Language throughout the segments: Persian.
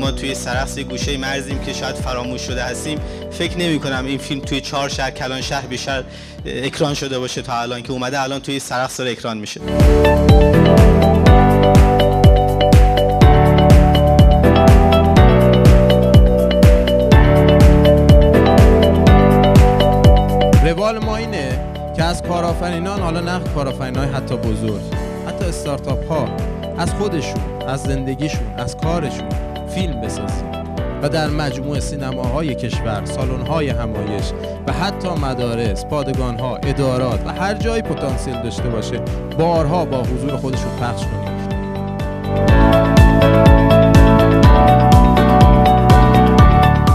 ما توی سرخس گوشه مرزیم که شاید فراموش شده هستیم. فکر نمی کنم این فیلم توی 4 شهر کلان شهر بیشتر اکران شده باشه تا الان که اومده الان توی سرخس داره اکران میشه. روال ما اینه که از کارآفرینان، حالا نه کارآفرینان حتی بزرگ، حتی استارتاپ ها، از خودشون، از زندگیشون، از کارشون فیلم بسازیم و در مجموع سینماهای کشور، سالن‌های همایش و حتی مدارس، پادگان‌ها، ادارات و هر جایی پتانسیل داشته باشه بارها با حضور خودشون پخش کنیم.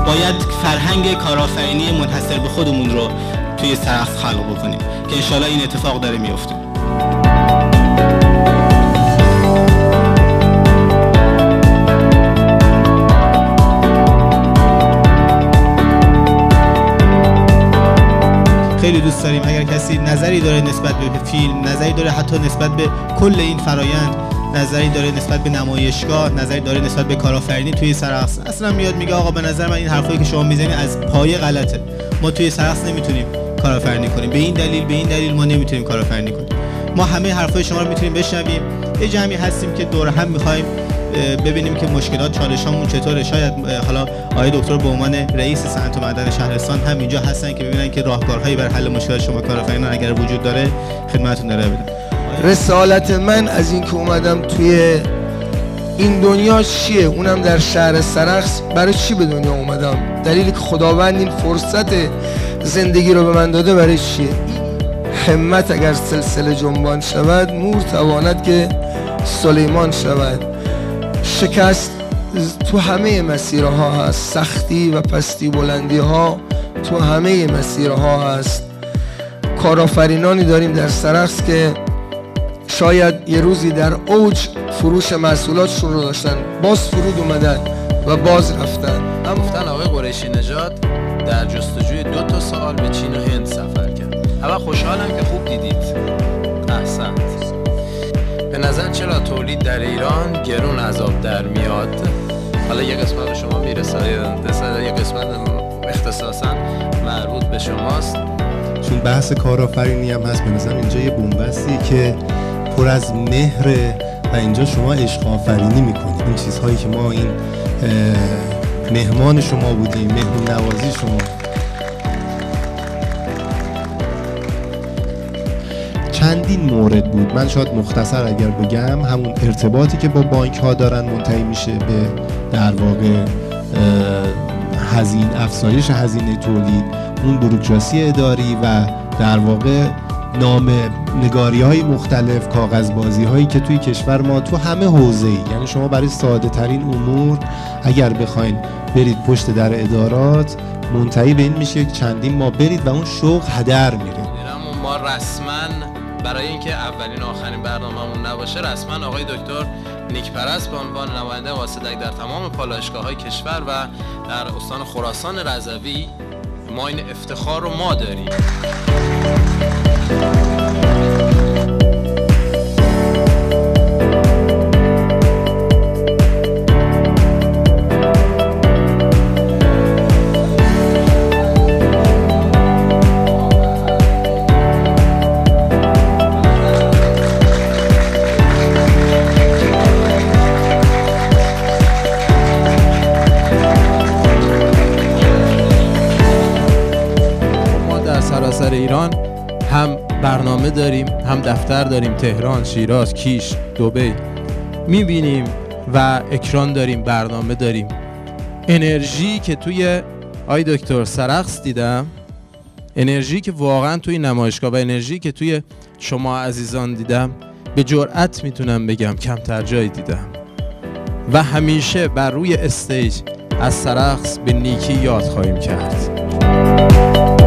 باید فرهنگ کارآفرینی منحصر به خودمون رو توی سرخس خلق بکنیم که انشالله این اتفاق داره میفته. خیلی دوست داریم اگر کسی نظری داره نسبت به فیلم، نظری داره حتی نسبت به کل این فرایند، نظری داره نسبت به نمایشگاه، نظری داره نسبت به کارآفرینی توی سرخس، اصلا میاد میگه آقا به نظر من این حرفایی که شما میزنید از پایه غلطه، ما توی سرخس نمیتونیم کارآفرینی کنیم، به این دلیل ما نمیتونیم کارآفرینی کنیم. ما همه حرفای شما رو میتونیم بشنویم. یه جمعی هستیم که دور هم میخوایم ببینیم که مشکلات چالشامون چطوره. شاید حالا آقای دکتر به عنوان رئیس صنعت و معدن شهرستان هم اینجا هستن که ببینن که راهکارهایی برای حل مشکلات شما کارآفرینان اگر وجود داره خدمتتون داره بدم. رسالت من از این که اومدم توی این دنیا چیه، اونم در شهر سرخس، برای چی به دنیا اومدم، دلیلی که خداوند این فرصت زندگی رو به من داده برای چیه. همت اگر سلسله جنبان شود، مور تواند که سلیمان شود. شکست تو همه مسیرها هست، سختی و پستی بلندی ها تو همه مسیرها هست. کارآفرینانی داریم در سرخس که شاید یه روزی در اوج فروش محصولاتشون رو داشتن، باز فرود اومدن و باز رفتن. گفتن آقای قریشی نژاد در جستجوی 2 سال به چین و هند سفر کرد. اول خوشحالم که خوب دیدید. احسنت. به نظر چرا تولید در ایران گرون عذاب در میاد؟ حالا یه قسمت به شما میرسه، یه قسمت اختصاصا مربوط به شماست. چون بحث کارآفرینی هم هست، به نظرم اینجا یه بنبستی که پر از مهره و اینجا شما عشق آفرینی میکنید. این چیزهایی که ما این مهمان شما بودیم، مهمون نوازی شما. چندین مورد بود، من شاید مختصر اگر بگم همون ارتباطی که با بانک ها دارن منتهی میشه به در واقع افزایش هزینه تولید، اون بوروکراسی اداری و در واقع نامه‌نگاری های مختلف، کاغذبازی هایی که توی کشور ما تو همه حوزه‌ای، یعنی شما برای ساده ترین امور اگر بخواید برید پشت در ادارات منتهی به این میشه که چندین ماه برید و اون شغل هدر میره. ما رسما برای اینکه اولین آخرین برنامه‌مون نباشه، رسما آقای دکتر نیک پرست به عنوان نماینده قاصدک در تمام پالایشگاه‌های کشور و در استان خراسان رضوی ما این افتخار رو ما داریم. سراسر ایران هم برنامه داریم، هم دفتر داریم، تهران، شیراز، کیش، دبی میبینیم و اکران داریم، برنامه داریم. انرژی که توی آی دکتر سرخس دیدم، انرژی که واقعا توی نمایشگاه و انرژی که توی شما عزیزان دیدم، به جرئت میتونم بگم کمتر جایی دیدم و همیشه بر روی استیج از سرخس به نیکی یاد خواهیم کرد.